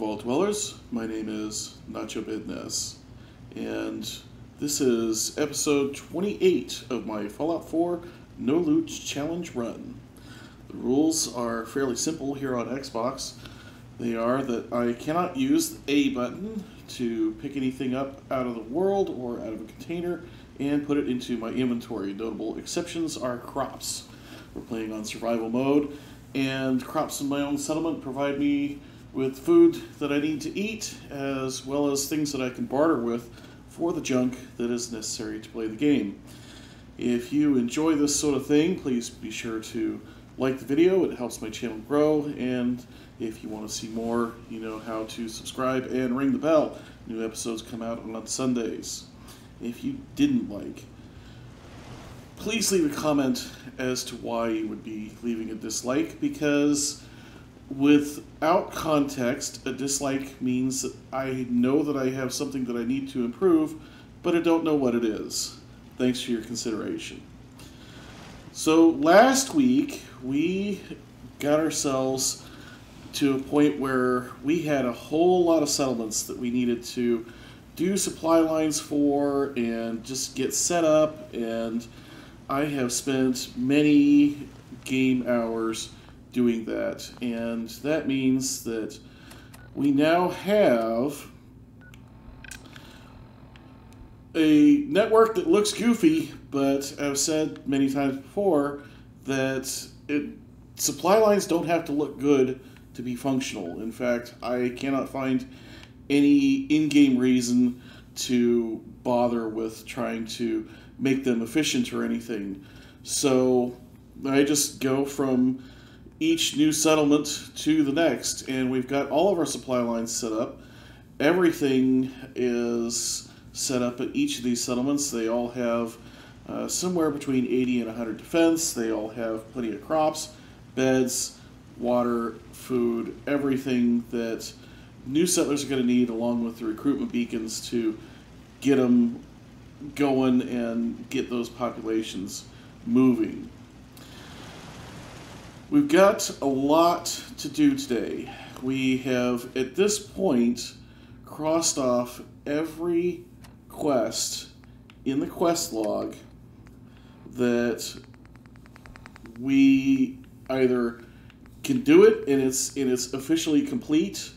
Underworld Dwellers. My name is Nacho Bidness, and this is episode 28 of my Fallout 4 No Loot Challenge run. The rules are fairly simple here on Xbox. They are that I cannot use the A button to pick anything up out of the world or out of a container and put it into my inventory. Notable exceptions are crops. We're playing on survival mode, and crops in my own settlement provide me with food that I need to eat, as well as things that I can barter with for the junk that is necessary to play the game. If you enjoy this sort of thing, please be sure to like the video. It helps my channel grow, and if you want to see more, you know how to subscribe and ring the bell. New episodes come out on Sundays. If you didn't like, please leave a comment as to why you would be leaving a dislike, because without context, a dislike means that I know that I have something that I need to improve, but I don't know what it is. Thanks for your consideration. So last week, we got ourselves to a point where we had a whole lot of settlements that we needed to do supply lines for and just get set up, and I have spent many game hours doing that, and that means that we now have a network that looks goofy, but I've said many times before that supply lines don't have to look good to be functional. In fact, I cannot find any in-game reason to bother with trying to make them efficient or anything. So I just go from each new settlement to the next, and we've got all of our supply lines set up. Everything is set up at each of these settlements. They all have somewhere between 80 and 100 defense. They all have plenty of crops, beds, water, food, everything that new settlers are going to need, along with the recruitment beacons to get them going and get those populations moving. We've got a lot to do today. We have, at this point, crossed off every quest in the quest log that we either can do it and it's officially complete,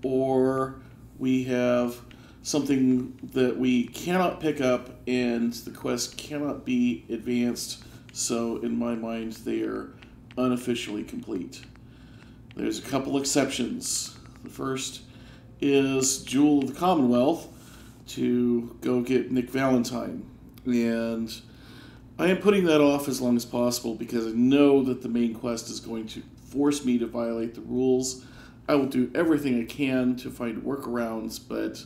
or we have something that we cannot pick up and the quest cannot be advanced. So in my mind, they are unofficially complete. There's a couple exceptions. The first is Jewel of the Commonwealth to go get Nick Valentine, and I am putting that off as long as possible because I know that the main quest is going to force me to violate the rules. I will do everything I can to find workarounds, but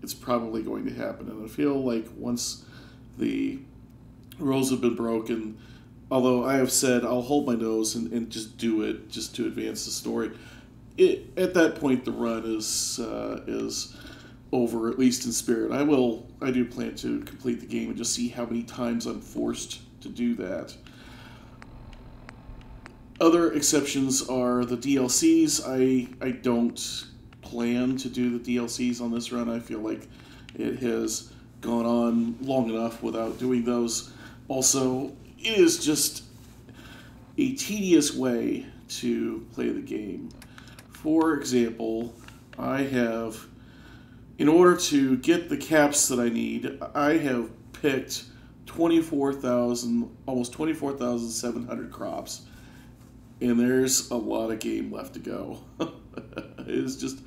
it's probably going to happen, and I feel like once the rules have been broken, although I have said I'll hold my nose and just do it just to advance the story, at that point the run is over, at least in spirit. I do plan to complete the game and just see how many times I'm forced to do that. Other exceptions are the DLCs. I don't plan to do the DLCs on this run. I feel like it has gone on long enough without doing those. Also, it is just a tedious way to play the game. For example, in order to get the caps that I need, I have picked almost 24,700 crops, and there's a lot of game left to go. It is just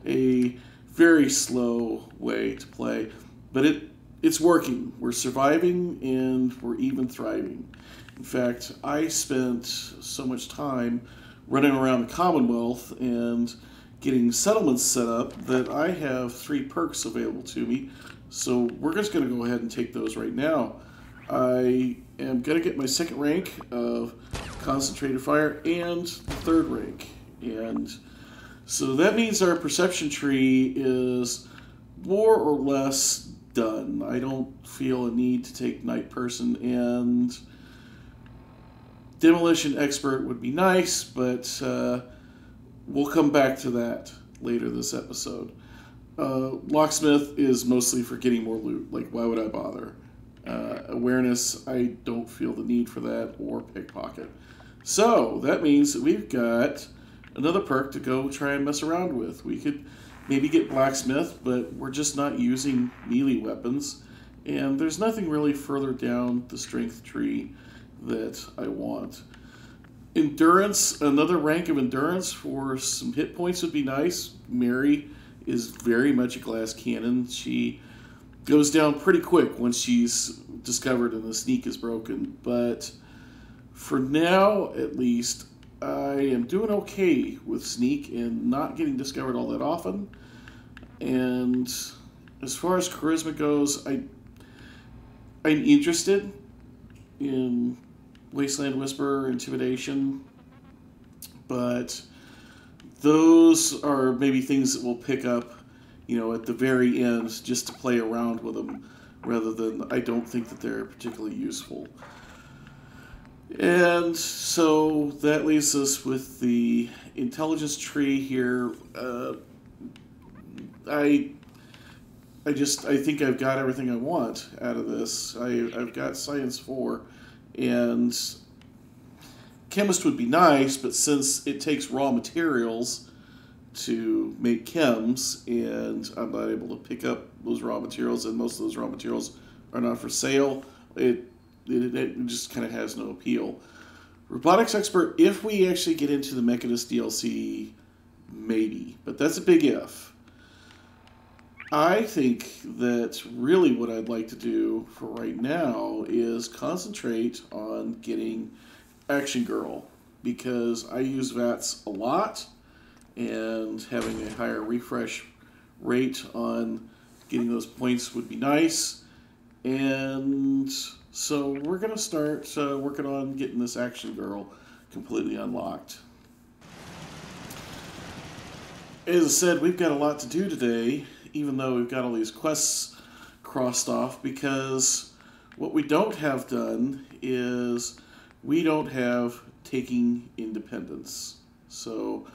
a very slow way to play, but it's working. We're surviving, and we're even thriving. In fact, I spent so much time running around the Commonwealth and getting settlements set up that I have 3 perks available to me. So we're just going to go ahead and take those right now. I am going to get my 2nd rank of Concentrated Fire and the 3rd rank. And so that means our perception tree is more or less done. I don't feel a need to take Night Person, and Demolition Expert would be nice, but we'll come back to that. later this episode. Locksmith is mostly for getting more loot. Like, why would I bother? Awareness, I don't feel the need for that, or pickpocket. So, that means that we've got another perk to go try and mess around with. We could maybe get blacksmith, but we're just not using melee weapons. And there's nothing really further down the strength tree that I want. Endurance, another rank of endurance for some hit points would be nice. Mary is very much a glass cannon. She goes down pretty quick once she's discovered and the sneak is broken. But for now, at least, I am doing okay with sneak and not getting discovered all that often. And as far as charisma goes, I'm interested in Wasteland Whisper, Intimidation, but those are maybe things that we'll pick up, at the very end just to play around with them, rather than I don't think that they're particularly useful. And so that leaves us with the intelligence tree here. I think I've got everything I want out of this. I've got Science 4, and Chemist would be nice, but since it takes raw materials to make chems, and I'm not able to pick up those raw materials, and most of those raw materials are not for sale, it just kind of has no appeal. Robotics Expert, if we actually get into the Mechanist DLC, maybe, but that's a big if. I think that really what I'd like to do for right now is concentrate on getting Action Girl, because I use VATS a lot, and having a higher refresh rate on getting those points would be nice. And so we're going to start working on getting this Action Girl completely unlocked. As I said, we've got a lot to do today, even though we've got all these quests crossed off, because what we don't have done is we don't have taking independence. So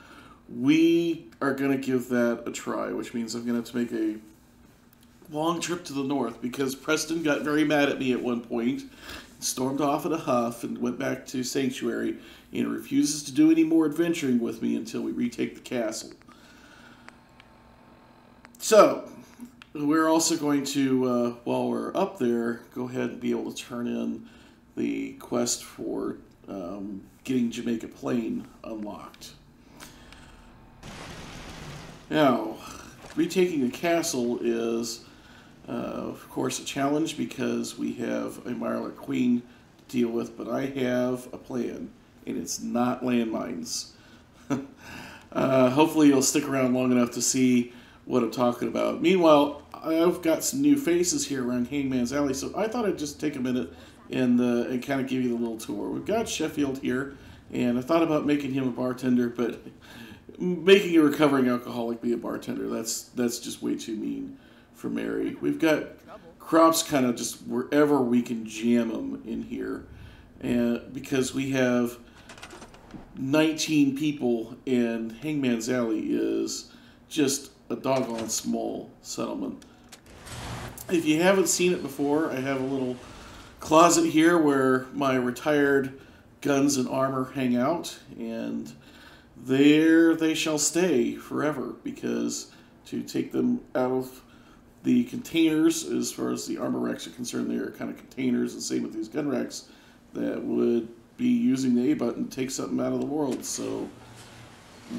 we are going to give that a try, which means I'm going to have to make a long trip to the north, because Preston got very mad at me at one point, stormed off in a huff, and went back to Sanctuary, and refuses to do any more adventuring with me until we retake the castle. So, we're also going to, while we're up there, go ahead and be able to turn in the quest for getting Jamaica Plain unlocked. Now, retaking the castle is, of course, a challenge because we have a Mirelurk Queen to deal with, but I have a plan, and it's not landmines. Hopefully you'll stick around long enough to see what I'm talking about. Meanwhile, I've got some new faces here around Hangman's Alley, so I thought I'd just take a minute and kind of give you the little tour. We've got Sheffield here, and I thought about making him a bartender, but making a recovering alcoholic be a bartender, that's just way too mean for Mary. We've got Crops kind of just wherever we can jam them in here, and because we have 19 people, and Hangman's Alley is just a doggone small settlement. If you haven't seen it before, I have a little closet here where my retired guns and armor hang out, and there they shall stay forever, because to take them out of the containers, as far as the armor racks are concerned, they are kind of containers, and same with these gun racks, that would be using the A button to take something out of the world, so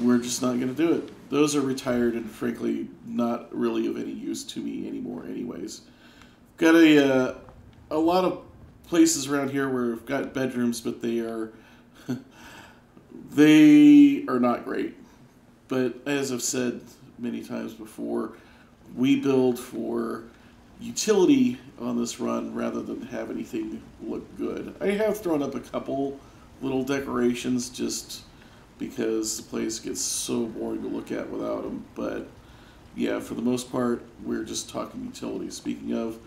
we're just not going to do it. Those are retired and frankly not really of any use to me anymore anyways. Got a lot of places around here where we've got bedrooms, but they are not great. But as I've said many times before, we build for utility on this run rather than have anything look good. I have thrown up a couple little decorations just because the place gets so boring to look at without them, but yeah, for the most part, we're just talking utility. Speaking of,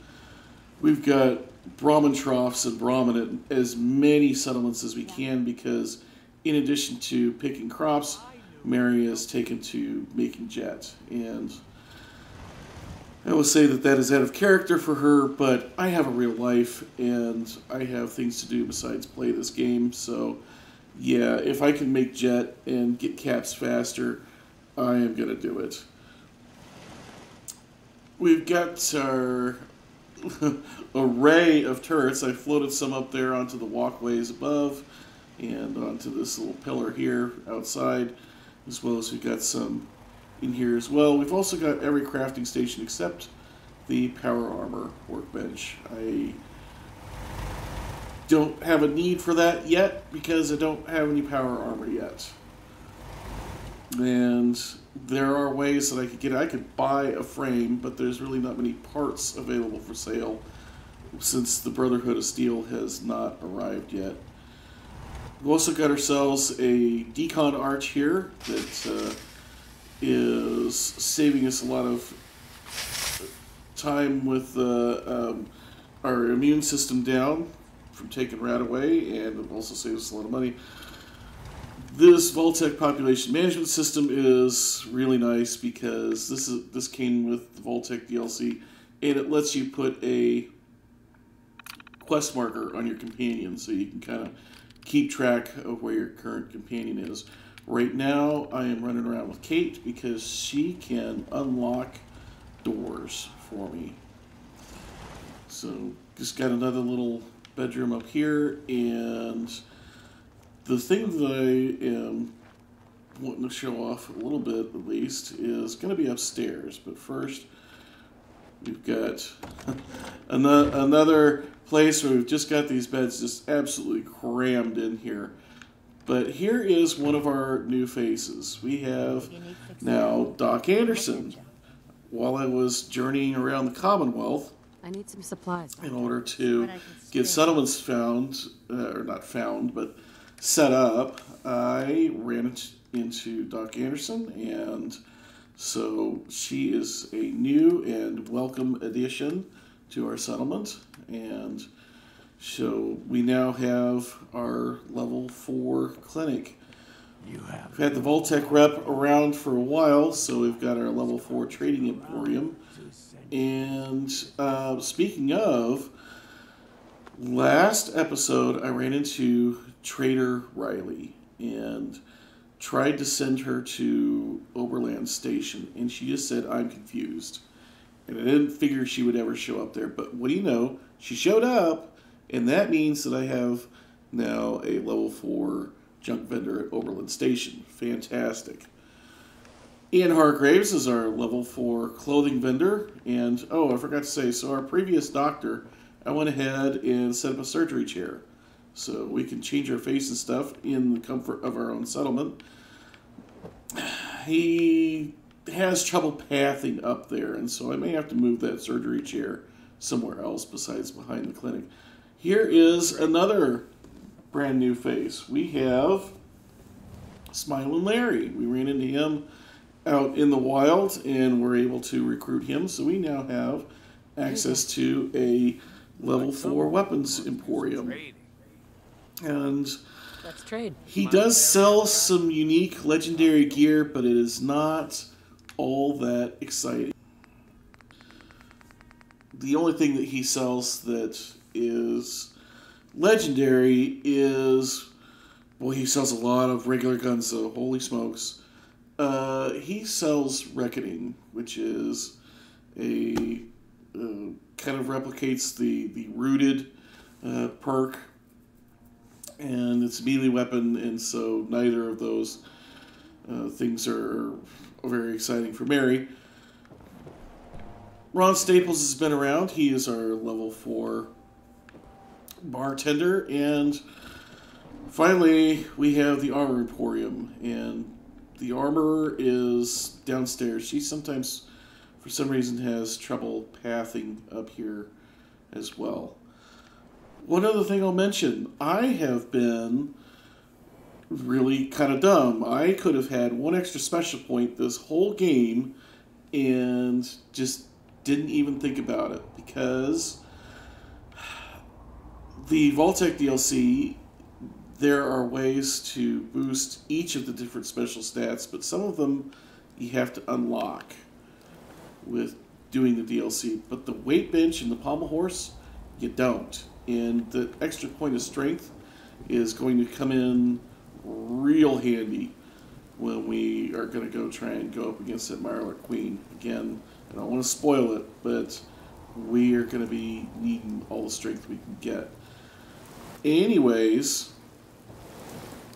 we've got Brahmin troughs and Brahmin at as many settlements as we can, because in addition to picking crops, Mary has taken to making jet. And I will say that that is out of character for her, but I have a real life, and I have things to do besides play this game, so yeah, if I can make jet and get caps faster, I am going to do it. We've got our array of turrets. I floated some up there onto the walkways above and onto this little pillar here outside, as well as we've got some in here as well. We've also got every crafting station except the power armor workbench. I don't have a need for that yet because I don't have any power armor yet. And there are ways that I could get it. I could buy a frame, but there's really not many parts available for sale since the Brotherhood of Steel has not arrived yet. We've also got ourselves a decon arch here that is saving us a lot of time with our immune system down from taking rat away, and it also saves us a lot of money. This Vault-Tec population management system is really nice because this came with the Vault-Tec DLC, and it lets you put a quest marker on your companion so you can kind of keep track of where your current companion is. Right now, I am running around with Kate because she can unlock doors for me. So, just got another little bedroom up here, and the thing that I am wanting to show off a little bit, at least, is going to be upstairs. But first, we've got another place where we've just got these beds just absolutely crammed in here. But here is one of our new faces. We have now Doc Anderson. While I was journeying around the Commonwealth, I need some supplies in order to get settlements found, or not found, but set up, I ran into Doc Anderson, and so she is a new and welcome addition to our settlement, and so we now have our level 4 clinic. We've had the Vault-Tec rep around for a while, so we've got our level 4 trading emporium. And speaking of, last episode I ran into Trader Riley and tried to send her to Oberland Station, and she just said, "I'm confused." And I didn't figure she would ever show up there, but what do you know? She showed up, and that means that I have now a level 4 junk vendor at Oberland Station. Fantastic. Ian Hargraves is our level 4 clothing vendor, and oh, I forgot to say, so our previous doctor, I went ahead and set up a surgery chair so we can change our face and stuff in the comfort of our own settlement. He has trouble pathing up there, and so I may have to move that surgery chair somewhere else besides behind the clinic. Here is another brand new face. We have Smilin' Larry. We ran into him out in the wild and were able to recruit him, so we now have access to a level 4 weapons emporium. And let's trade. He does sell some unique legendary gear, but it is not all that exciting. The only thing that he sells that is legendary is, well, he sells a lot of regular guns, so holy smokes. He sells Reckoning, which is a kind of replicates the Rooted perk, and it's a melee weapon, and so neither of those things are very exciting for Mary. Ron Staples has been around. He is our level 4 bartender, and finally we have the Armor Emporium, and the armor is downstairs. She sometimes, for some reason, has trouble pathing up here as well. One other thing I'll mention, I have been really kind of dumb. I could have had one extra special point this whole game and just didn't even think about it, because the Vault-Tec DLC, there are ways to boost each of the different special stats, but some of them you have to unlock with doing the DLC. But the weight bench and the pommel horse, you don't. And the extra point of strength is going to come in real handy when we are going to go try and go up against that Mirelurk Queen. Again, I don't want to spoil it, but we are going to be needing all the strength we can get. Anyways,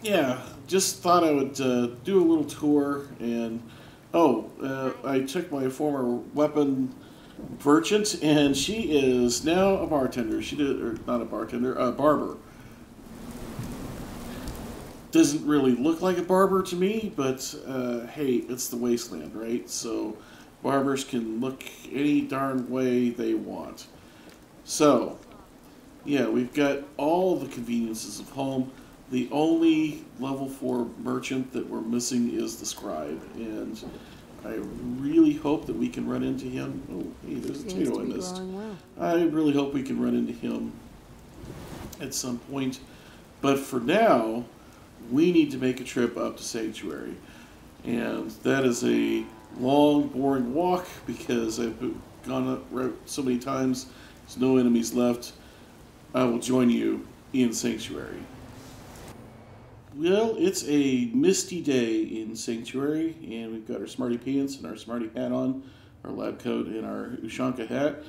yeah, just thought I would do a little tour. And I took my former weapon merchant, and she is now a bartender. Or not a bartender, a barber. Doesn't really look like a barber to me, but hey, it's the Wasteland, right? So barbers can look any darn way they want. So, yeah, we've got all the conveniences of home. The only level 4 merchant that we're missing is the scribe, and I really hope that we can run into him. Oh, hey, there's a potato I missed. Well. I really hope we can run into him at some point. But for now, we need to make a trip up to Sanctuary. And that is a long, boring walk because I've gone up route so many times. There's no enemies left. I will join you in Sanctuary. Well, it's a misty day in Sanctuary, and we've got our smarty pants and our smarty hat on, our lab coat and our Ushanka hat,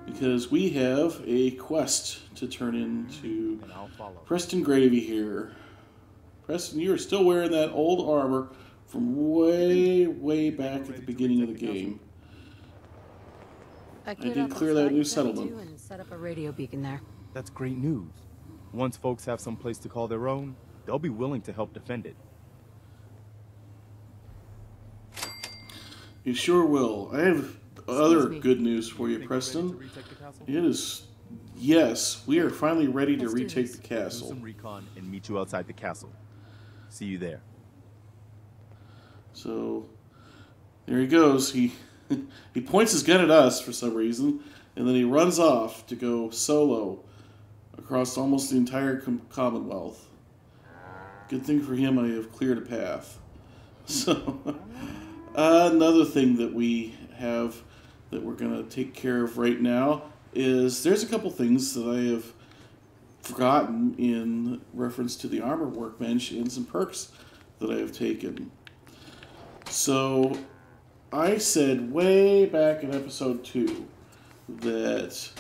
because we have a quest to turn into Preston Gravy here. Preston, you're still wearing that old armor from way, way back at the beginning of the game. I did clear that new settlement. And set up a radio beacon there. That's great news. Once folks have some place to call their own, they'll be willing to help defend it. You sure will. I have other good news for you, Preston. It is, yes, we are finally ready to retake the castle. Do some recon and meet you outside the castle. See you there. So, there he goes. He points his gun at us for some reason, and then he runs off to go solo across almost the entire Commonwealth. Good thing for him, I have cleared a path. So, another thing that we have that we're going to take care of right now is there's a couple things that I have forgotten in reference to the armor workbench and some perks that I have taken. So, I said way back in episode 2 that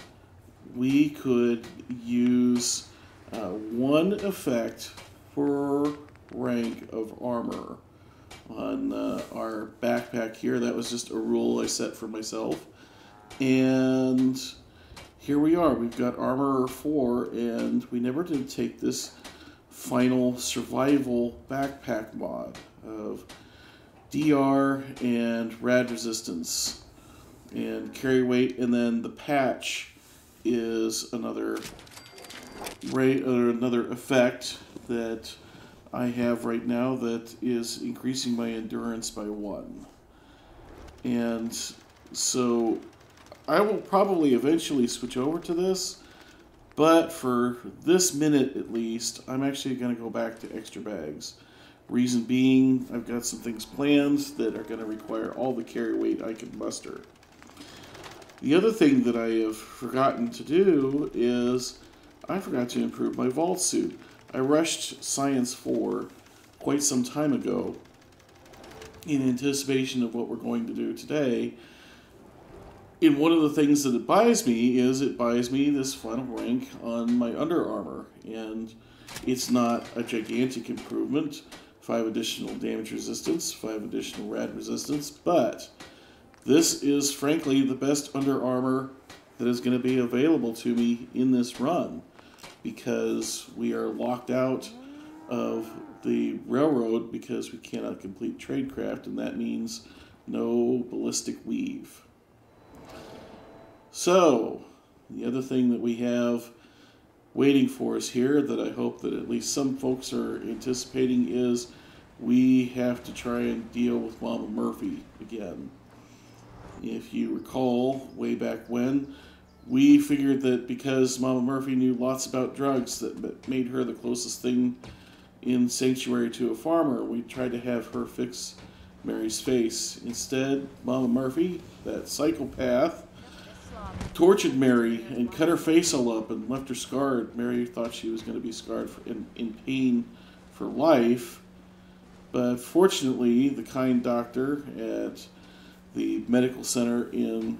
we could use one effect per rank of armor on our backpack here. That was just a rule I set for myself. And here we are. We've got armor 4, and we never did take this final survival backpack mod of DR and rad resistance and carry weight, and then the patch is another effect that I have right now that is increasing my endurance by 1. And so I will probably eventually switch over to this, but for this minute at least, I'm actually going to go back to extra bags. Reason being, I've got some things planned that are going to require all the carry weight I can muster. The other thing that I have forgotten to do is I forgot to improve my vault suit. I rushed Science 4 quite some time ago in anticipation of what we're going to do today. And one of the things that it buys me is it buys me this final rank on my under armor. And it's not a gigantic improvement. 5 additional damage resistance, 5 additional rad resistance, but this is frankly the best under armor that is going to be available to me in this run, because we are locked out of the railroad because we cannot complete tradecraft, and that means no ballistic weave. So, the other thing that we have waiting for us here that I hope that at least some folks are anticipating is we have to try and deal with Mama Murphy again. If you recall, way back when, we figured that because Mama Murphy knew lots about drugs, that made her the closest thing in Sanctuary to a farmer. We tried to have her fix Mary's face. Instead, Mama Murphy, that psychopath, tortured Mary and cut her face all up and left her scarred. Mary thought she was going to be scarred in pain for life, but fortunately, the kind doctor at the medical center in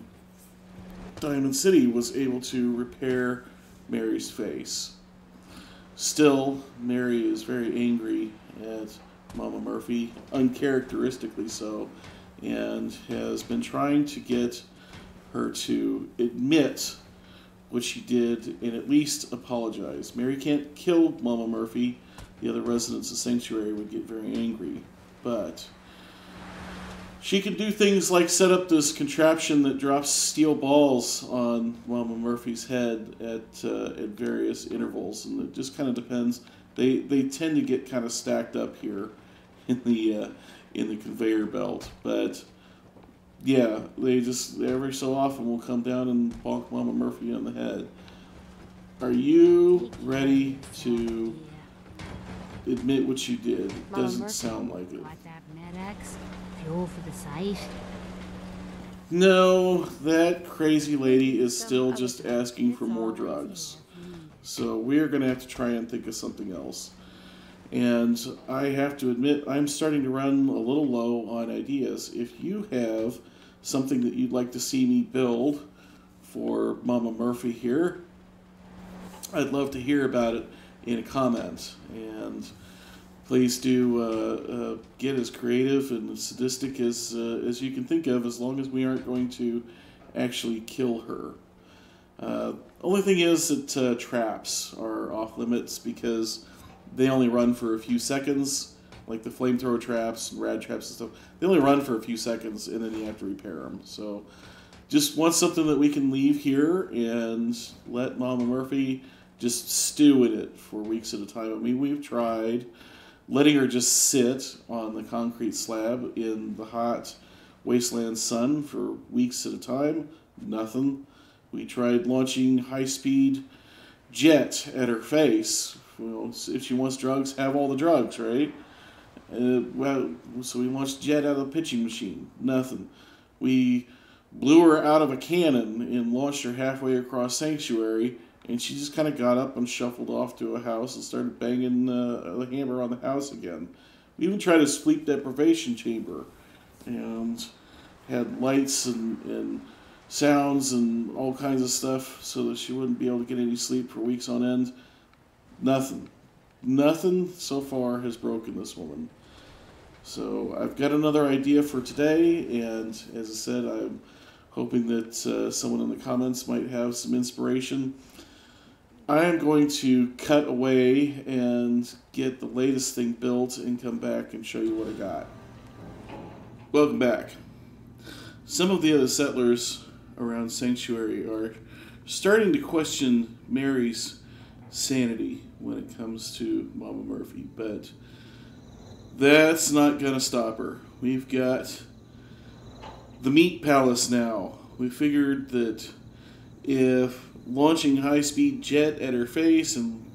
Diamond City was able to repair Mary's face. Still, Mary is very angry at Mama Murphy, uncharacteristically so, and has been trying to get her to admit what she did and at least apologize. Mary can't kill Mama Murphy. The other residents of Sanctuary would get very angry, but she can do things like set up this contraption that drops steel balls on Mama Murphy's head at various intervals, and it just kind of depends. They tend to get kind of stacked up here in the conveyor belt, but yeah, they just every so often will come down and bonk Mama Murphy on the head. Are you ready to admit what you did? It doesn't sound like it. Like that Med-X? Fuel for the site? No, that crazy lady is still just asking for more drugs. So we're going to have to try and think of something else. And I have to admit, I'm starting to run a little low on ideas. If you have something that you'd like to see me build for Mama Murphy here, I'd love to hear about it in a comment. And please do get as creative and sadistic as you can think of, as long as we aren't going to actually kill her. Only thing is that traps are off limits because they only run for a few seconds, like the flamethrower traps and rad traps and stuff. They only run for a few seconds and then you have to repair them. So just want something that we can leave here and let Mama Murphy just stew in it for weeks at a time. I mean, we've tried letting her just sit on the concrete slab in the hot Wasteland sun for weeks at a time. Nothing. We tried launching high-speed jet at her face. Well, if she wants drugs, have all the drugs, right? So we launched jet out of the pitching machine. Nothing. We blew her out of a cannon and launched her halfway across Sanctuary, and she just kind of got up and shuffled off to a house and started banging the hammer on the house again. We even tried a sleep deprivation chamber and had lights and sounds and all kinds of stuff so that she wouldn't be able to get any sleep for weeks on end. Nothing. Nothing so far has broken this woman. So I've got another idea for today, and as I said, I'm hoping that someone in the comments might have some inspiration. I am going to cut away and get the latest thing built and come back and show you what I got. Welcome back. Some of the other settlers around Sanctuary are starting to question Mary's sanity when it comes to Mama Murphy, but that's not going to stop her. We've got the Meat Palace now. We figured that if launching high-speed jet at her face and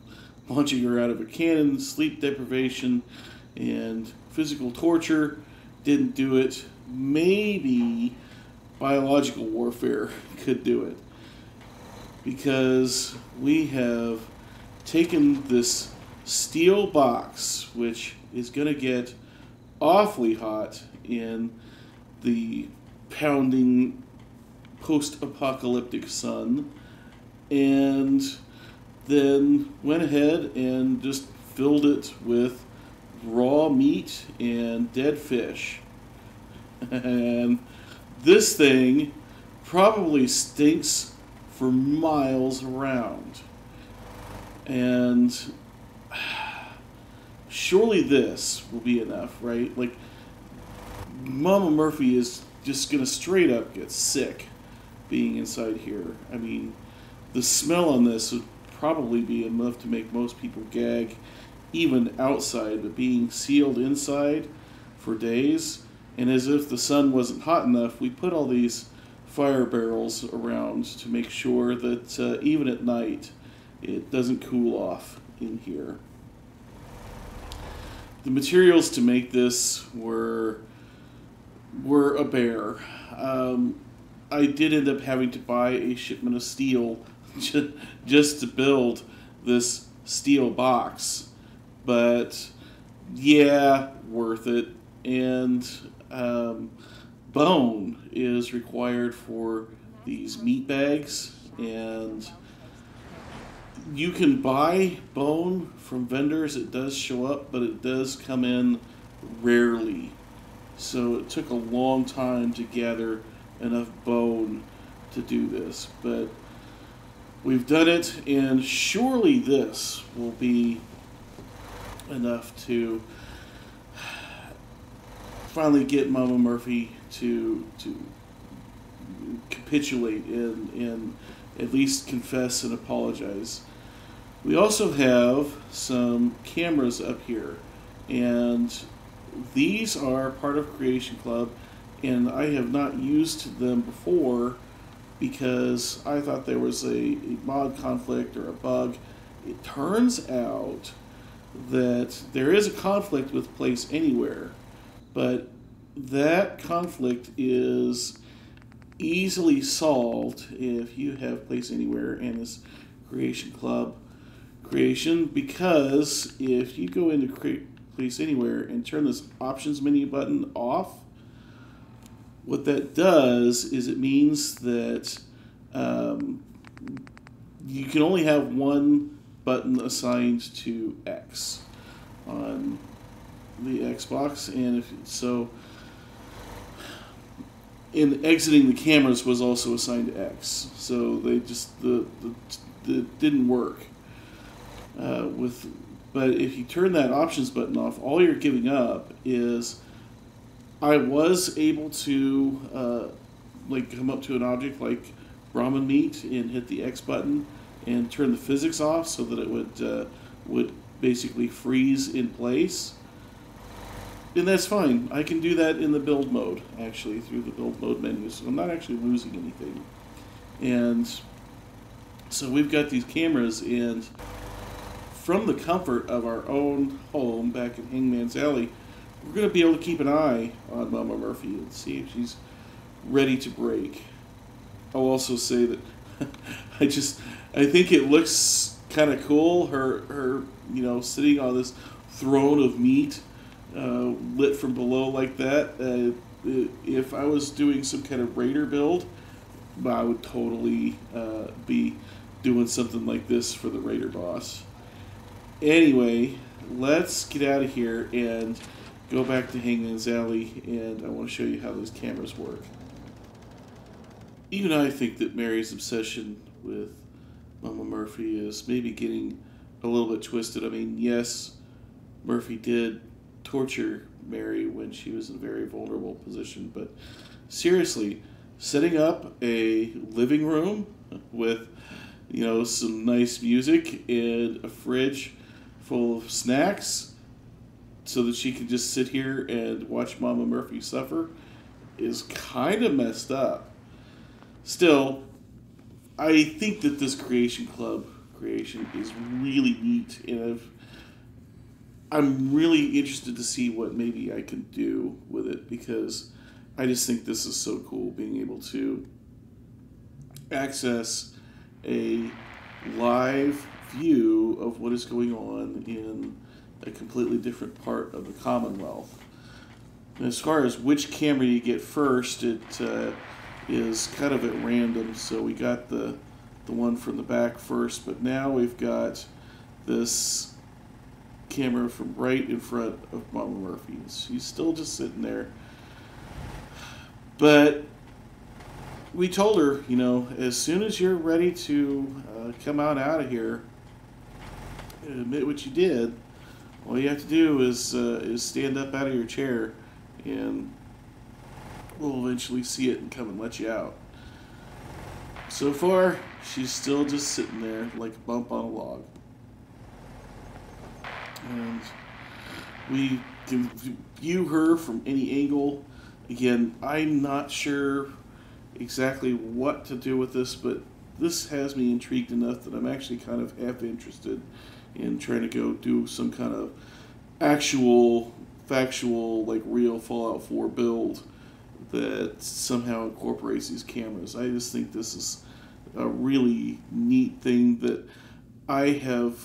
launching her out of a cannon, sleep deprivation, and physical torture didn't do it, maybe biological warfare could do it. Because we have taken this steel box, which is going to get awfully hot in the pounding post-apocalyptic sun, and then went ahead and just filled it with raw meat and dead fish. And this thing probably stinks for miles around. And surely this will be enough, right? Like, Mama Murphy is just gonna straight up get sick being inside here. I mean, the smell on this would probably be enough to make most people gag even outside, but being sealed inside for days, and as if the sun wasn't hot enough, we put all these fire barrels around to make sure that even at night it doesn't cool off in here. the materials to make this were a bear. I did end up having to buy a shipment of steel just to build this steel box, but yeah, worth it. And bone is required for these meat bags, and you can buy bone from vendors. It does show up, but it does come in rarely. So it took a long time to gather enough bone to do this, but we've done it, and surely this will be enough to finally get Mama Murphy to capitulate and at least confess and apologize. We also have some cameras up here, and these are part of Creation Club, and I have not used them before because I thought there was a mod conflict or a bug. It turns out that there is a conflict with Place Anywhere, but that conflict is easily solved if you have Place Anywhere and this Creation Club creation, because if you go into Place Anywhere and turn this options menu button off, what that does is it means that you can only have one button assigned to X on the Xbox, and in exiting the cameras was also assigned to X, so they just the didn't work But if you turn that options button off, all you're giving up is, I was able to come up to an object like ramen meat and hit the X button and turn the physics off so that it would basically freeze in place. And that's fine. I can do that in the build mode, actually, through the build mode menu, so I'm not actually losing anything. And so we've got these cameras, and from the comfort of our own home back in Hangman's Alley, we're going to be able to keep an eye on Mama Murphy and see if she's ready to break. I'll also say that I think it looks kind of cool, her sitting on this throne of meat, lit from below like that. If I was doing some kind of raider build, I would totally be doing something like this for the raider boss. Anyway, let's get out of here and go back to Hangman's Alley, and I want to show you how those cameras work. Even I think that Mary's obsession with Mama Murphy is maybe getting a little bit twisted. I mean, yes, Murphy did torture Mary when she was in a very vulnerable position, but seriously, setting up a living room with, some nice music and a fridge full of snacks so that she can just sit here and watch Mama Murphy suffer is kind of messed up. Still, I think that this Creation Club creation is really neat, and I'm really interested to see what maybe I can do with it, because I just think this is so cool, being able to access a live view of what is going on in a completely different part of the Commonwealth. And as far as which camera you get first, it is kind of at random, so we got the one from the back first, but now we've got this camera from right in front of Mama Murphy. She's still just sitting there. But we told her, as soon as you're ready to come out of here and admit what you did, all you have to do is stand up out of your chair, and we'll eventually see it and come and let you out. So far, she's still just sitting there like a bump on a log. And we can view her from any angle. Again, I'm not sure exactly what to do with this, but this has me intrigued enough that I'm actually kind of half interested in trying to go do some kind of actual, factual, like real Fallout 4 build that somehow incorporates these cameras. I just think this is a really neat thing that I have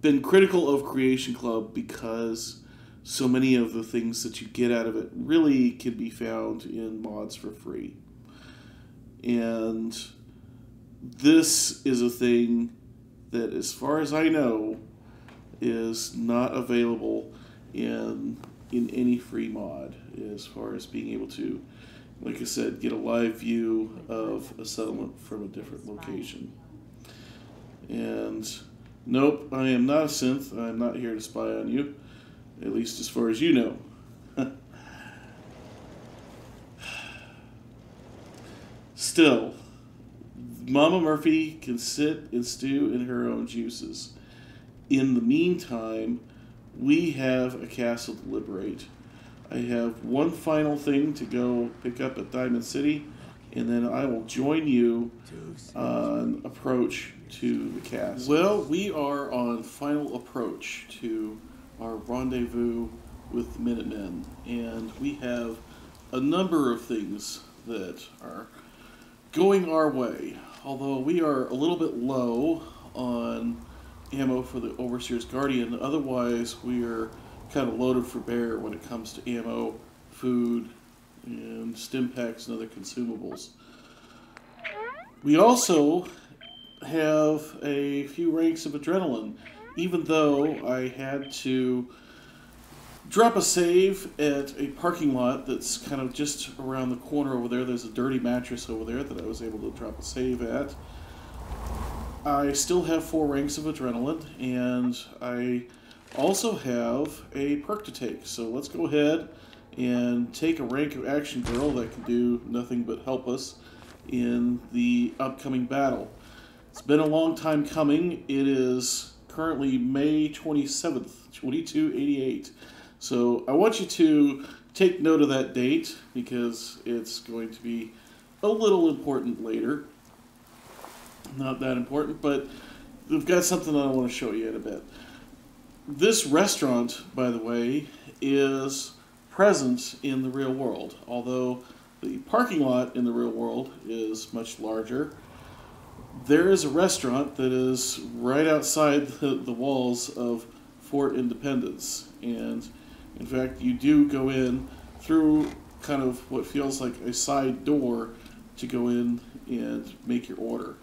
been critical of Creation Club because so many of the things that you get out of it really can be found in mods for free. And this is a thing that, as far as I know, is not available in any free mod, as far as being able to, like I said, get a live view of a settlement from a different location. And nope, I am not a synth. I'm not here to spy on you, at least as far as you know. Still, Mama Murphy can sit and stew in her own juices. In the meantime, we have a castle to liberate. I have one final thing to go pick up at Diamond City, and then I will join you on approach to the castle. Well, we are on final approach to our rendezvous with the Minutemen, and we have a number of things that are going our way. Although we are a little bit low on ammo for the Overseer's Guardian, otherwise we are kind of loaded for bear when it comes to ammo, food, and stim packs and other consumables. We also have a few ranks of adrenaline, even though I had to drop a save at a parking lot that's kind of just around the corner over there. There's a dirty mattress over there that I was able to drop a save at. I still have 4 ranks of adrenaline, and I also have a perk to take. So let's go ahead and take a rank of Action Girl that can do nothing but help us in the upcoming battle. It's been a long time coming. It is currently May 27th, 2288. So I want you to take note of that date because it's going to be a little important later. Not that important, but we've got something that I want to show you in a bit. This restaurant, by the way, is present in the real world, although the parking lot in the real world is much larger. There is a restaurant that is right outside the walls of Fort Independence, and in fact, you do go in through kind of what feels like a side door to go in and make your order.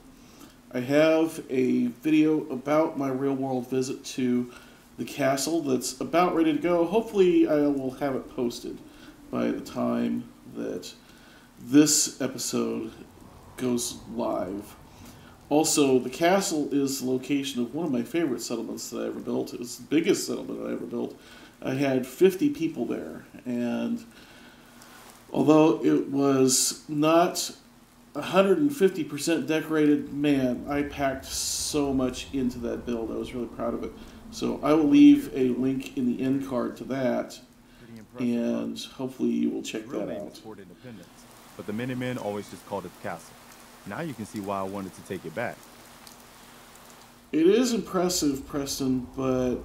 I have a video about my real-world visit to the castle that's about ready to go. Hopefully, I will have it posted by the time that this episode goes live. Also, the castle is the location of one of my favorite settlements that I ever built. It was the biggest settlement I ever built. I had 50 people there, and although it was not 150% decorated, man, I packed so much into that build. I was really proud of it. So I will leave a link in the end card to that, and hopefully you will check that out. Fort Independence, but the Minutemen always just called it the castle. Now you can see why I wanted to take it back. It is impressive, Preston, but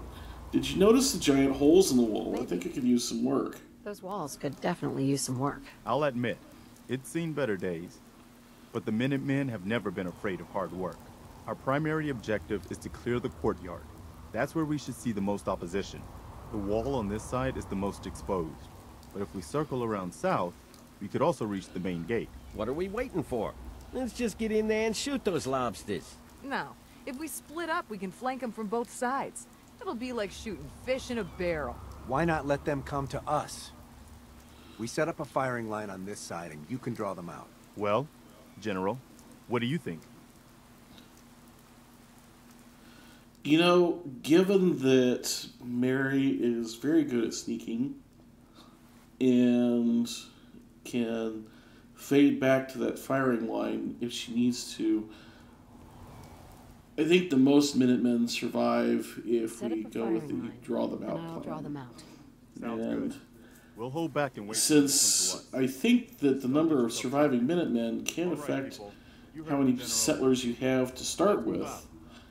did you notice the giant holes in the wall? I think it could use some work. Those walls could definitely use some work. I'll admit, it's seen better days. But the Minutemen have never been afraid of hard work. Our primary objective is to clear the courtyard. That's where we should see the most opposition. The wall on this side is the most exposed. But if we circle around south, we could also reach the main gate. What are we waiting for? Let's just get in there and shoot those lobsters. No. If we split up, we can flank them from both sides. It'll be like shooting fish in a barrel. Why not let them come to us? We set up a firing line on this side and you can draw them out. Well, General, what do you think? You know, given that Mary is very good at sneaking and can fade back to that firing line if she needs to, I think the most Minutemen survive if we go with the draw them out plan. I'll draw them out. Sounds good. We'll hold back and wait. Since I think that the number of surviving Minutemen can affect how many settlers you have to start with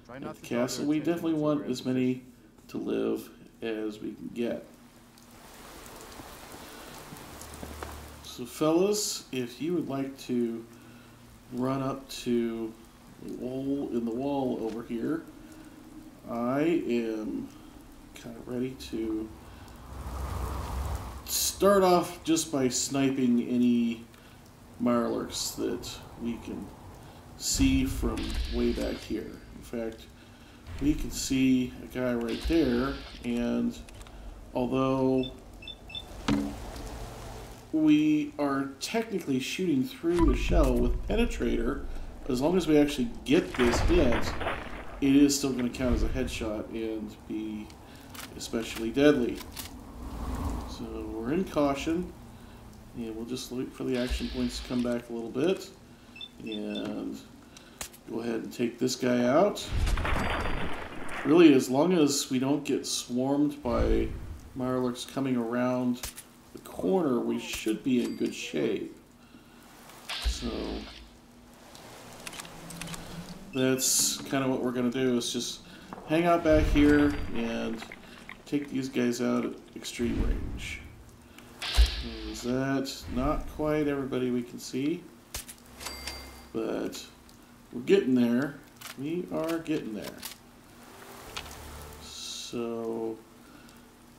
at the castle, we definitely want as many to live as we can get. So fellas, if you would like to run up to the hole in the wall over here, I am kind of ready to start off just by sniping any Mirelurks that we can see from way back here. In fact, we can see a guy right there, and although we are technically shooting through the shell with Penetrator, as long as we actually get this hit, it is still going to count as a headshot and be especially deadly. So we're in caution, and we'll just wait for the action points to come back a little bit, and go ahead and take this guy out. Really, as long as we don't get swarmed by Mirelurks coming around the corner, we should be in good shape. So that's kind of what we're going to do, is just hang out back here and take these guys out at extreme range. Is that not quite everybody we can see? But we're getting there. We are getting there. So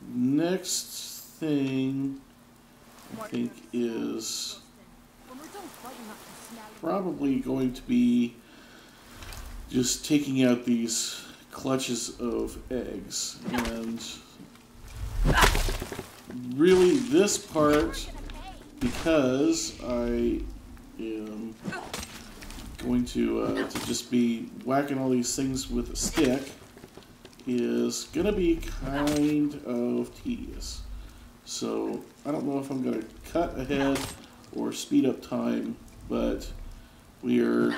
next thing I think is probably going to be just taking out these clutches of eggs. And really this part, because I am going to just be whacking all these things with a stick, is going to be kind of tedious. So I don't know if I'm going to cut ahead or speed up time, but we are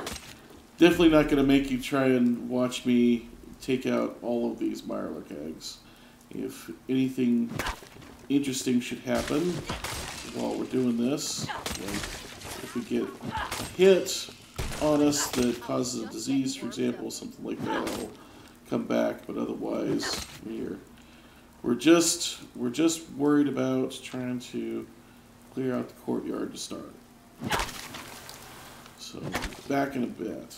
definitely not going to make you try and watch me take out all of these Mirelurk eggs. If anything interesting should happen while we're doing this, like if we get a hit on us that causes a disease, for example, something like that, I'll come back. But otherwise, we're just worried about trying to clear out the courtyard to start. So back in a bit.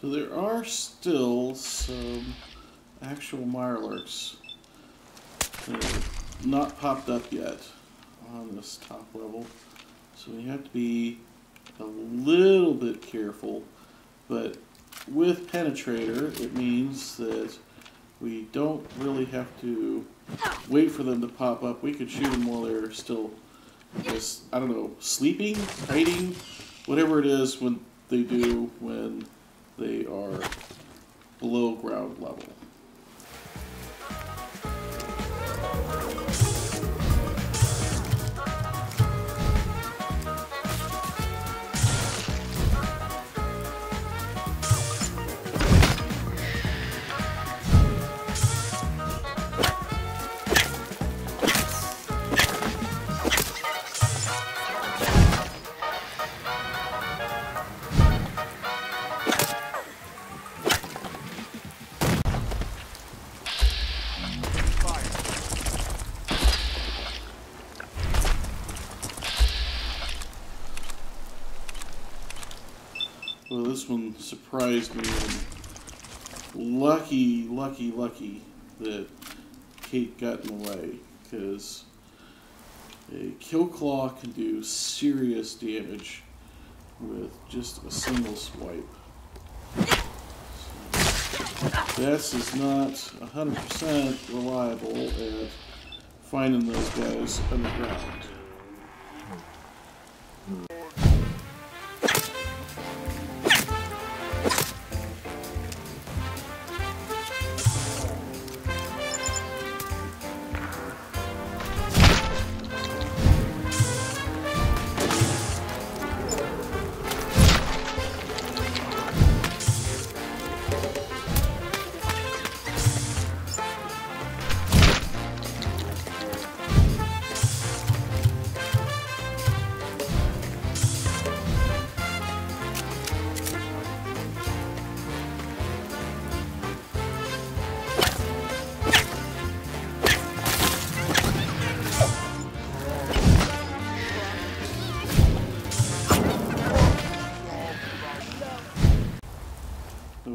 So there are still some actual Mirelurks that have not popped up yet on this top level. So we have to be a little bit careful, but with Penetrator it means that we don't really have to wait for them to pop up. We could shoot them while they're still just, I don't know, sleeping, hiding, whatever it is when they do when they are below ground level. this one surprised me. And lucky that Kate got in the way, because a kill claw can do serious damage with just a single swipe. This is not 100% reliable at finding those guys underground.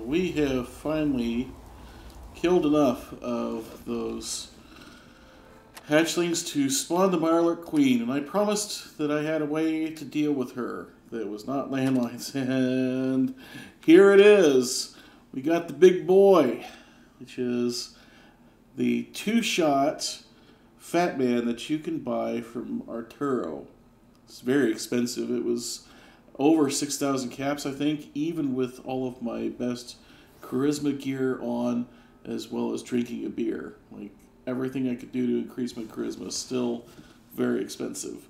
We have finally killed enough of those hatchlings to spawn the Mirelurk Queen, and I promised that I had a way to deal with her that was not landmines, and here it is. We got the big boy, which is the two-shot Fat Man that you can buy from Arturo. It's very expensive. It was over 6,000 caps, I think, even with all of my best charisma gear on, as well as drinking a beer. Like, everything I could do to increase my charisma is still very expensive.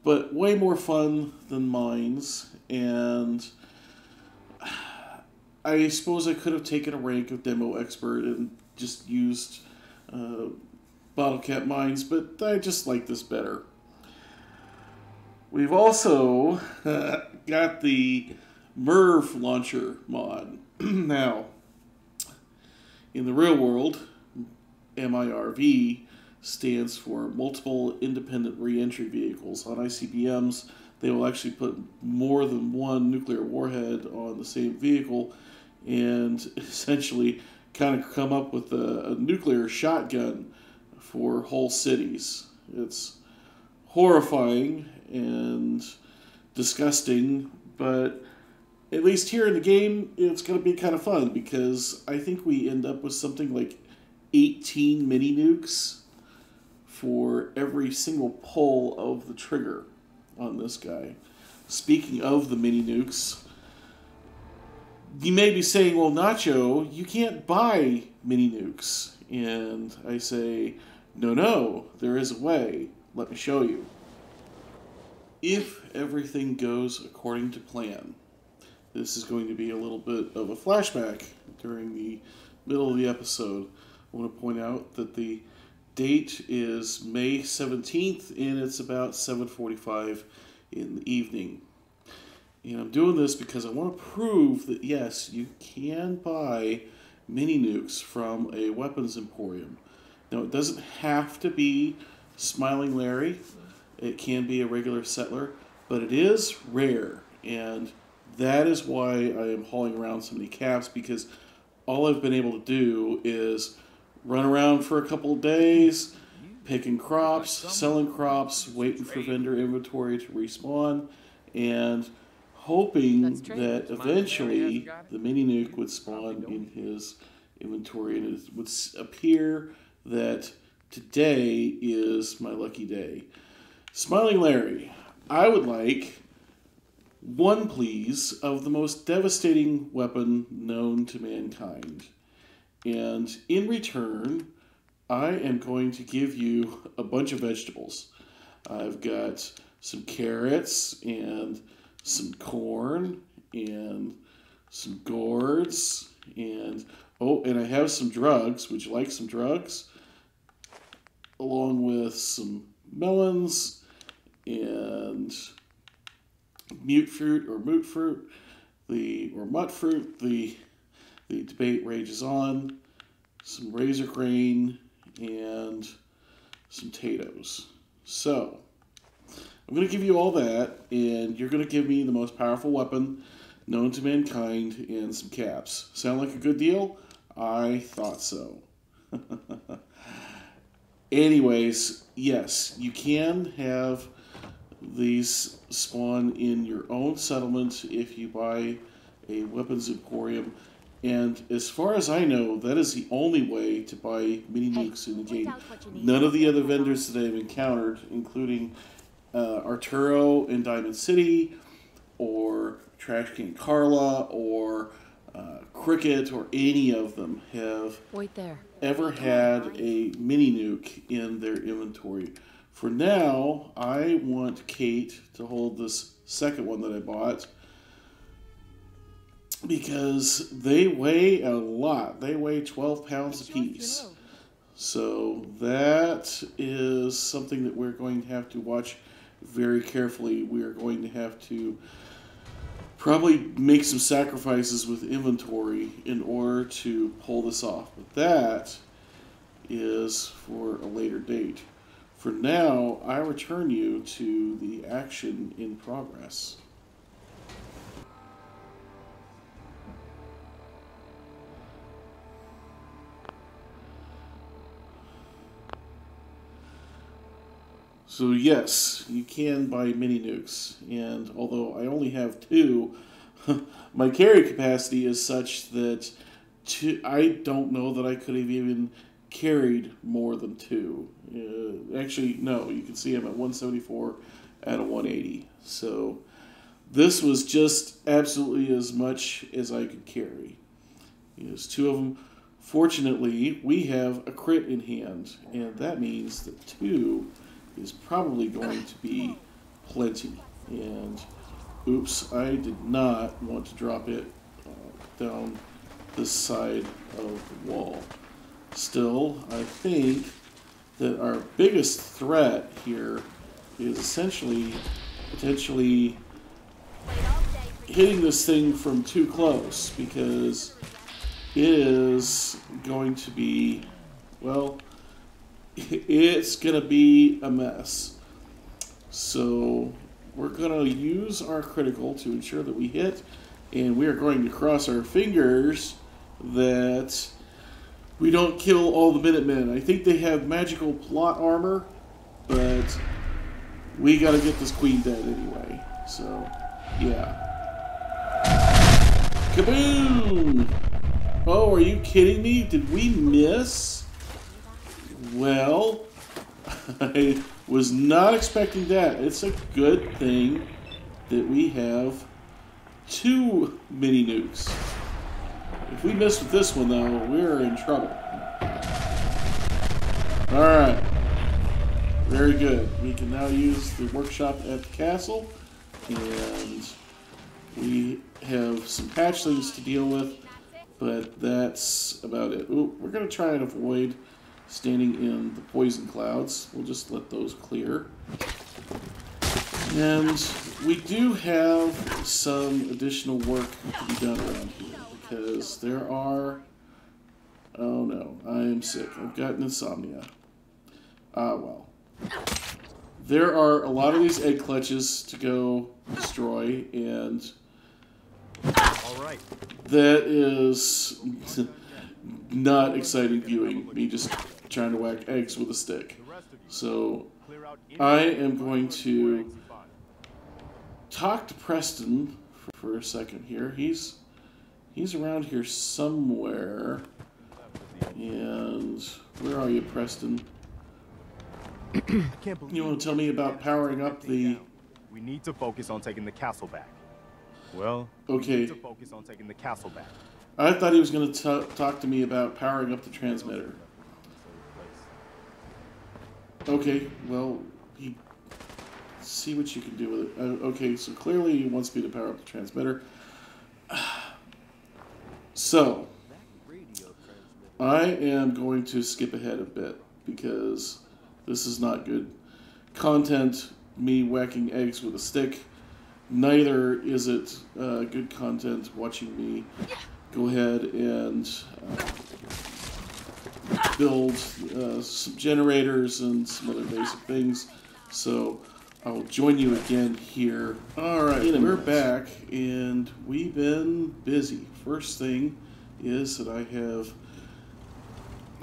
But way more fun than mines, and I suppose I could have taken a rank of Demo Expert and just used bottle cap mines, but I just like this better. We've also got the MIRV launcher mod. Now, in the real world, MIRV stands for Multiple Independent Reentry Vehicles. On ICBMs, they will actually put more than one nuclear warhead on the same vehicle and essentially kind of come up with a nuclear shotgun for whole cities. It's horrifying and disgusting, but at least here in the game, it's going to be kind of fun, because I think we end up with something like 18 mini nukes for every single pull of the trigger on this guy. Speaking of the mini nukes, you may be saying, well, Nacho, you can't buy mini nukes. And I say, no, there is a way. Let me show you. If everything goes according to plan, this is going to be a little bit of a flashback during the middle of the episode. I want to point out that the date is May 17th, and it's about 7:45 in the evening. And I'm doing this because I want to prove that, yes, you can buy mini nukes from a weapons emporium. Now, it doesn't have to be Smiling Larry. It can be a regular settler, but it is rare, and that is why I am hauling around so many caps, because all I've been able to do is run around for a couple of days, picking crops, selling crops, waiting for vendor inventory to respawn, and hoping that eventually the mini nuke would spawn in his inventory, and it would appear that today is my lucky day. Smiling Larry, I would like one, please, of the most devastating weapon known to mankind. And in return, I am going to give you a bunch of vegetables. I've got some carrots and some corn and some gourds and and I have some drugs. Would you like some drugs? Along with some melons and mute fruit or moot fruit, or mutt fruit. The debate rages on. Some razorgrain and some potatoes. So I'm going to give you all that, and you're going to give me the most powerful weapon known to mankind, and some caps. Sound like a good deal? I thought so. Anyways, yes, you can have these spawn in your own settlement if you buy a weapons emporium. And as far as I know, that is the only way to buy mini nukes in the game. None of the other vendors that I've encountered, including Arturo in Diamond City, or Trash Can Carla, or Cricket, or any of them have Wait there. ever had a mini nuke in their inventory. For now, I want Kate to hold this second one that I bought, because they weigh a lot. They weigh 12 pounds apiece. So that is something that we're going to have to watch very carefully. We are going to have to probably make some sacrifices with inventory in order to pull this off. But that is for a later date. For now, I return you to the action in progress. So yes, you can buy mini nukes, and although I only have 2, my carry capacity is such that I don't know that I could have even carried more than 2. Actually, no, you can see I'm at 174 out of 180. So this was just absolutely as much as I could carry. There's 2 of them. Fortunately, we have a crit in hand, and that means that 2 is probably going to be plenty. And oops, I did not want to drop it down this side of the wall. Still, I think that our biggest threat here is essentially potentially hitting this thing from too close, because it is going to be, well, it's going to be a mess. So we're going to use our critical to ensure that we hit, and we are going to cross our fingers that we don't kill all the Minutemen. I think they have magical plot armor, but we got to get this queen dead anyway. So, yeah. Kaboom! Oh, are you kidding me? Did we miss? Well, I was not expecting that. It's a good thing that we have 2 mini nukes. If we miss with this one, though, we're in trouble. Alright. Very good. We can now use the workshop at the castle, and we have some hatchlings to deal with, but that's about it. Ooh, we're going to try and avoid standing in the poison clouds. We'll just let those clear. And we do have some additional work to be done around here, because there are... Oh no, I am sick. I've gotten insomnia. Ah, well. There are a lot of these egg clutches to go destroy, and Alright. that is not exciting viewing, me just trying to whack eggs with a stick. So I am going to talk to Preston for a second here. He's around here somewhere. And where are you, Preston? You want to tell me about powering up the... We need to focus on taking the castle back. Well, okay. We need to focus on taking the castle back. I thought he was going to talk to me about powering up the transmitter. Okay, well, see what you can do with it. Okay, so clearly he wants me to power up the transmitter. So, I am going to skip ahead a bit, because this is not good content, me whacking eggs with a stick. Neither is it good content watching me go ahead and build some generators and some other basic things. So I'll join you again here. Alright, we're back, and we've been busy. First thing is that I have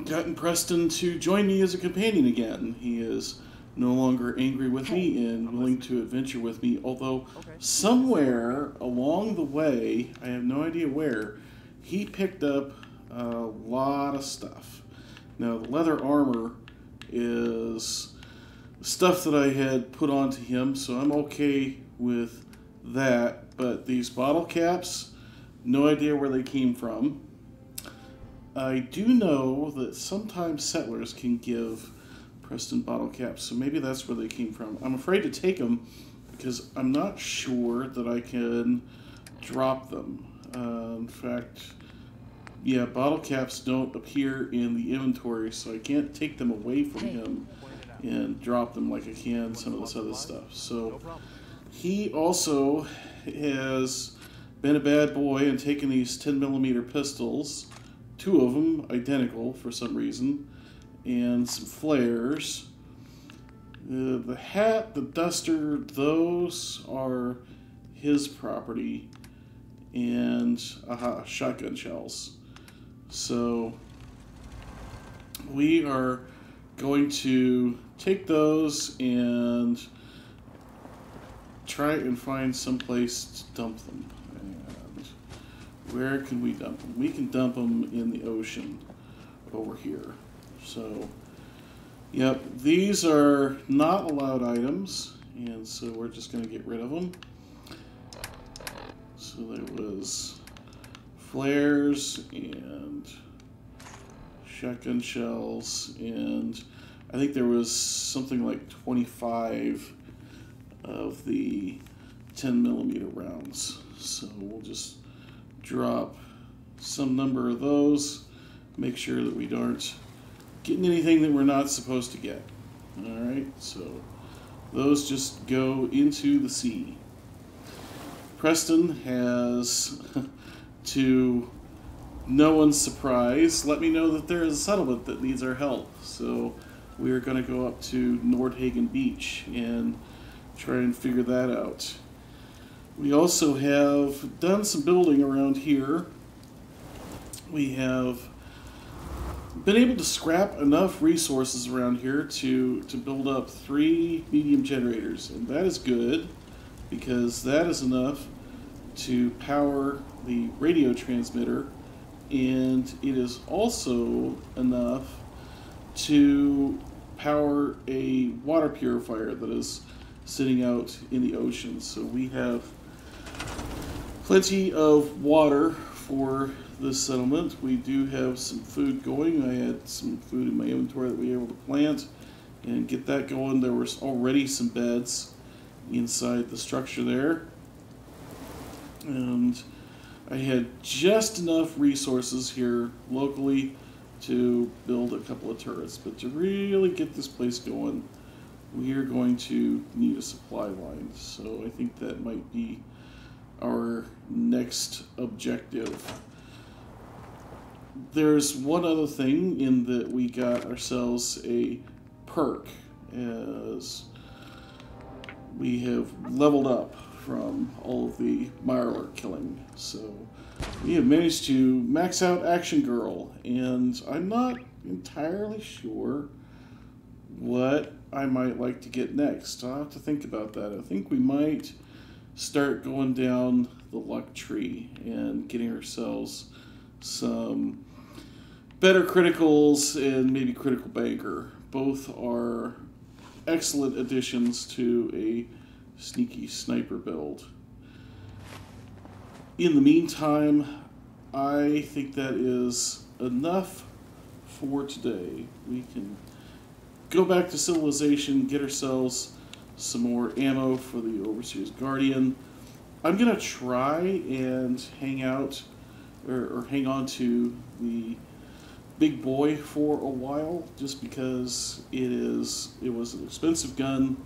gotten Preston to join me as a companion again. He is no longer angry with me and willing to adventure with me, although somewhere along the way, I have no idea where, he picked up a lot of stuff. Now, the leather armor is stuff that I had put onto him, so I'm okay with that, but these bottle caps, no idea where they came from. I do know that sometimes settlers can give Preston bottle caps, so maybe that's where they came from. I'm afraid to take them because I'm not sure that I can drop them. In fact, yeah, bottle caps don't appear in the inventory, so I can't take them away from him and drop them like I can some of this other stuff. So he also has been a bad boy and taken these 10mm pistols, 2 of them identical for some reason, and some flares. The hat, the duster, those are his property, and shotgun shells. So we are going to take those and try and find some place to dump them. And where can we dump them? We can dump them in the ocean over here. So, yep, these are not allowed items, and so we're just going to get rid of them. So there was flares and shotgun shells, and I think there was something like 25 of the 10mm rounds. So we'll just drop some number of those, make sure that we aren't getting anything that we're not supposed to get. Alright, so those just go into the sea. Preston has, to no one's surprise, let me know that there is a settlement that needs our help. So we are going to go up to Nordhagen Beach and try and figure that out. We also have done some building around here. We have been able to scrap enough resources around here to build up 3 medium generators, and that is good because that is enough to power the radio transmitter, and it is also enough to power a water purifier that is sitting out in the ocean. So we have plenty of water for this settlement. We do have some food going. I had some food in my inventory that we were able to plant and get that going. There was already some beds inside the structure there, and I had just enough resources here locally to build a couple of turrets. But to really get this place going, we are going to need a supply line. So I think that might be our next objective. There's one other thing in that we got ourselves a perk as we have leveled up from all of the Mirelurk killing. So we have managed to max out Action Girl, and I'm not entirely sure what I might like to get next. I'll have to think about that. I think we might start going down the luck tree and getting ourselves some better criticals and maybe critical banker. Both are excellent additions to a sneaky sniper build. In the meantime, I think that is enough for today. We can go back to civilization, get ourselves some more ammo for the Overseer's Guardian. I'm going to try and hang out or hang on to the big boy for a while, just because it was an expensive gun